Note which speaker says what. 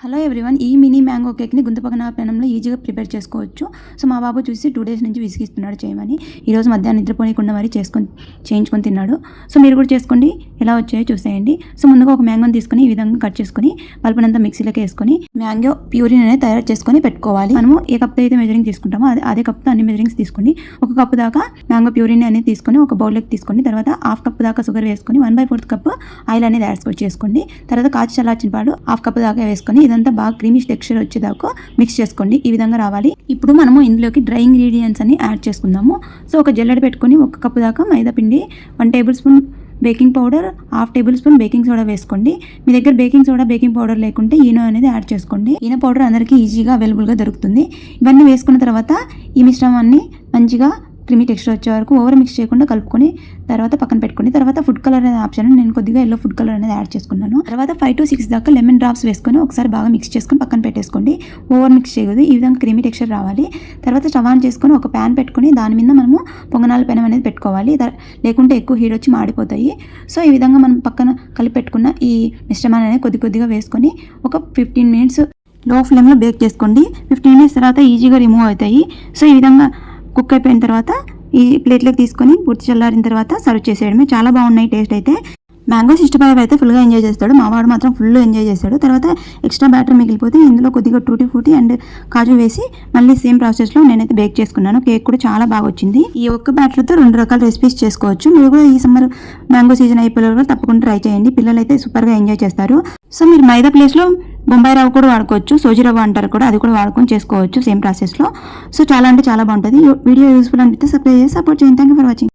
Speaker 1: Hello everyone, ఈ mini mango కేక్ని గుంతపక్కన పెనంలో ఈజీగా ప్రిపేర్ చేసుకోవచ్చు. సో మా బాబు చూసి 2 డేస్ నుంచి విసిగిస్తున్నాడు చేయమని. ఈరోజు మధ్యాహ్నం నిద్రపోనీయకుండా మరి చేయించుకొని తిన్నాడు. సో మీరు కూడా చేసుకోండి, ఎలా వచ్చాయో చూసేయండి. సో ముందుగా ఒక మ్యాంగోని తీసుకొని ఈ విధంగా కట్ చేసుకొని పల్పునంతా మిక్సీలోకి వేసుకొని మ్యాంగో ప్యూరిన్ అనేది తయారు చేసుకొని పెట్టుకోవాలి. మనము ఏ కప్తో అయితే మెజరింగ్ తీసుకుంటామో అదే కప్తో అన్ని మెజరింగ్స్ తీసుకొని 1 కప్పు దాకా మ్యాంగో ప్యూరిన్ అనేది తీసుకొని ఒక బౌల్లోకి తీసుకొని తర్వాత 1/2 కప్పు దాకా షుగర్ వేసుకొని 1/4 కప్పు ఆయిల్ అనేది యాడ్ చేసుకోండి. తర్వాత కాచి చల్లార్చిన పాలు 1/2 కప్పు దాకా వేసుకొని ఇదంతా బాగా క్రీమీ టెక్స్చర్ వచ్చేదాకా మిక్స్ చేసుకోండి. ఈ విధంగా రావాలి. ఇప్పుడు మనము ఇందులోకి డ్రై ఇంగ్రీడియంట్స్ అని యాడ్ చేసుకుందాము. సో ఒక జల్లెడ పెట్టుకొని 1 కప్పు దాకా మైదా పిండి, 1 table spoon baking powder, 1/2 table spoon baking soda వేసుకోండి. మీ దగ్గర బేకింగ్ సోడా బేకింగ్ పౌడర్ లేకుంటే ఈనో అనేది యాడ్ చేసుకోండి. ఈనో పౌడర్ అందరికీ ఈజీగా అవైలబుల్గా దొరుకుతుంది. ఇవన్నీ వేసుకున్న తర్వాత ఈ మిశ్రమాన్ని మంచిగా క్రీమీ టెక్స్చర్ వచ్చే వరకు ఓవర్ మిక్స్ చేయకుండా కలుపుకొని తర్వాత పక్కన పెట్టుకోండి. తర్వాత ఫుడ్ కలర్ అనే ఆప్షన్ నేను కొద్దిగా ఎల్లో ఫుడ్ కలర్ అనేది యాడ్ చేసుకున్నాను. తర్వాత 5 to 6 దాకా లెమన్ డ్రాప్స్ వేసుకొని ఒకసారి బాగా మిక్స్ చేసుకొని పక్కన పెట్టేసుకోండి. ఓవర్ మిక్స్ చేయకూడదు. ఈ విధంగా క్రీమీ టెక్స్చర్ రావాలి. తర్వాత స్టవ్ ఆన్ చేసుకొని ఒక ప్యాన్ పెట్టుకొని దాని మీద మనము పొంగనాల పెనం అనేది పెట్టుకోవాలి. లేకుంటే ఎక్కువ హీట్ వచ్చి మాడిపోతాయి. సో ఈ విధంగా మనం పక్కన కలిపి పెట్టుకున్న ఈ మిశ్రమాన్ని అనేది కొద్దిగా వేసుకొని ఒక 15 మినిట్స్ లో ఫ్లేమ్లో బేక్ చేసుకోండి. 15 మినిట్స్ తర్వాత ఈజీగా రిమూవ్ అవుతాయి. సో ఈ విధంగా కుక్ అయిపోయిన తర్వాత ఈ ప్లేట్లోకి తీసుకొని పూర్తి చల్లారిన తర్వాత సర్వ్ చేసేయడమే. చాలా బాగున్నాయి టేస్ట్ అయితే. మ్యాంగో 65 అయితే ఫుల్గా ఎంజాయ్ చేస్తాడు. మా వాడు మాత్రం ఫుల్ ఎంజాయ్ చేస్తాడు. తర్వాత ఎక్స్ట్రా బ్యాటర్ మిగిలిపోతే ఇందులో కొద్దిగా టూటీ ఫ్రూటీ అండ్ కాజు వేసి మళ్ళీ సేమ్ ప్రాసెస్లో నేనైతే బేక్ చేసుకున్నాను. కేక్ కూడా చాలా బాగా వచ్చింది. ఈ ఒక్క బ్యాటర్తో 2 రకాల రెసిపీస్ చేసుకోవచ్చు. మీరు కూడా ఈ సమ్మర్ మ్యాంగో సీజన్ అయిపోయే వరకు తప్పకుండా ట్రై చేయండి. పిల్లలు అయితే సూపర్గా ఎంజాయ్ చేస్తారు. సో మీరు మైదా ప్లేస్లో బొంబాయి రవ్వ కూడా వాడుకోవచ్చు. సోజీ రవ్వ అంటారు కూడా, అది కూడా వాడుకొని చేసుకోవచ్చు సేమ్ ప్రాసెస్లో. సో చాలా అంటే చాలా బాగుంటుంది. వీడియో యూస్ఫుల్ అనిపిస్తే సబ్స్క్రైబ్ చేసి సపోర్ట్ చేయండి. Thank you for watching.